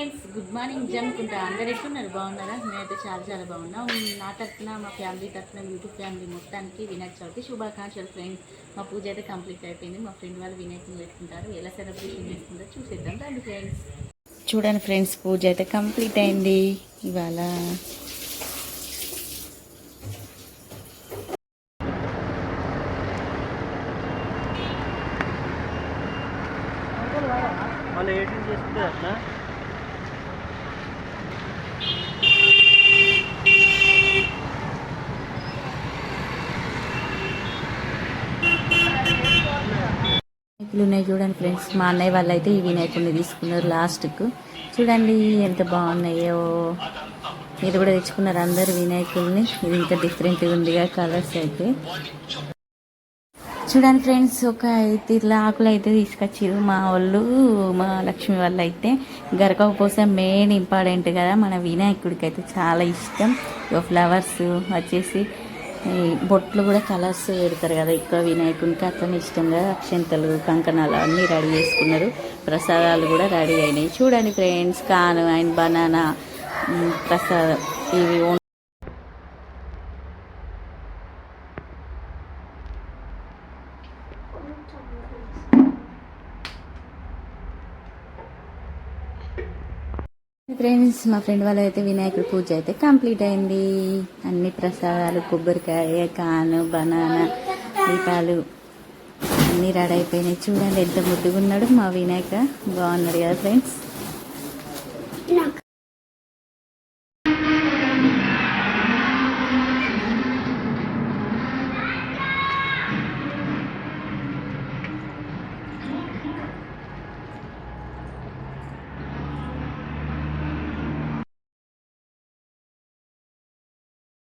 Friends, good morning Jammikunta. అందరు ఎట్లున్నారు? బాగున్నారా? నేనైతే చాలా చాలా బాగున్నా. నా తరఫున, మా ఫ్యామిలీ తరఫున, యూట్యూబ్ ఫ్యామిలీ మొత్తానికి వినాయక చవితి శుభాకాంక్షలు ఫ్రెండ్స్. మా పూజ అయితే కంప్లీట్ అయిపోయింది. మా ఫ్రెండ్ వాళ్ళు వినాయకుని పెట్టుకుంటారు. ఎలా సెలబ్రేషన్ చేసుకుంటారో చూసేద్దాం రండి ఫ్రెండ్స్. చూడండి ఫ్రెండ్స్, పూజ అయితే కంప్లీట్ అయింది ఇవాళ. వాళ్ళు ఎడిటింగ్ చేసుకుంటే అట్లా వినాయకులు ఉన్నాయి చూడండి ఫ్రెండ్స్. మా అన్నయ్య వాళ్ళు అయితే ఈ వినాయకుడిని తీసుకున్నారు లాస్ట్కు. చూడండి ఎంత బాగున్నాయో. మీరు కూడా తెచ్చుకున్నారు అందరు వినాయకుల్ని. ఇది ఇంకా డిఫరెంట్గా ఉందిగా కలర్స్ అయితే. చూడండి ఫ్రెండ్స్, ఒక అయితే ఇట్లా ఆకులు అయితే తీసుకొచ్చారు మా వాళ్ళు, మా లక్ష్మి వాళ్ళు అయితే. గరక కోసం మెయిన్ ఇంపార్టెంట్ కదా మన వినాయకుడికి అయితే చాలా ఇష్టం. ఫ్లవర్స్ వచ్చేసి బొట్లు కూడా కలర్స్ పెడతారు కదా ఎక్కువ వినాయకునికి, అట్లనే ఇష్టం కదా. అక్షంతలు, కంకణాలు అన్నీ రెడీ చేసుకున్నారు. ప్రసాదాలు కూడా రెడీ అయినాయి. చూడండి ఫ్రెండ్స్, కాను అండ్ బనానా ప్రసాదం ఇవి ఫ్రెండ్స్. మా ఫ్రెండ్ వాళ్ళ అయితే వినాయకుడి పూజ అయితే కంప్లీట్ అయింది. అన్ని ప్రసాదాలు, కొబ్బరికాయ, కాను, బనానా, దీపాలు అన్నీ రెడీ అయిపోయినాయి. చూడండి ఎంత ముద్దుగా ఉన్నాడు మా వినాయక. బాగున్నాడు కదా ఫ్రెండ్స్.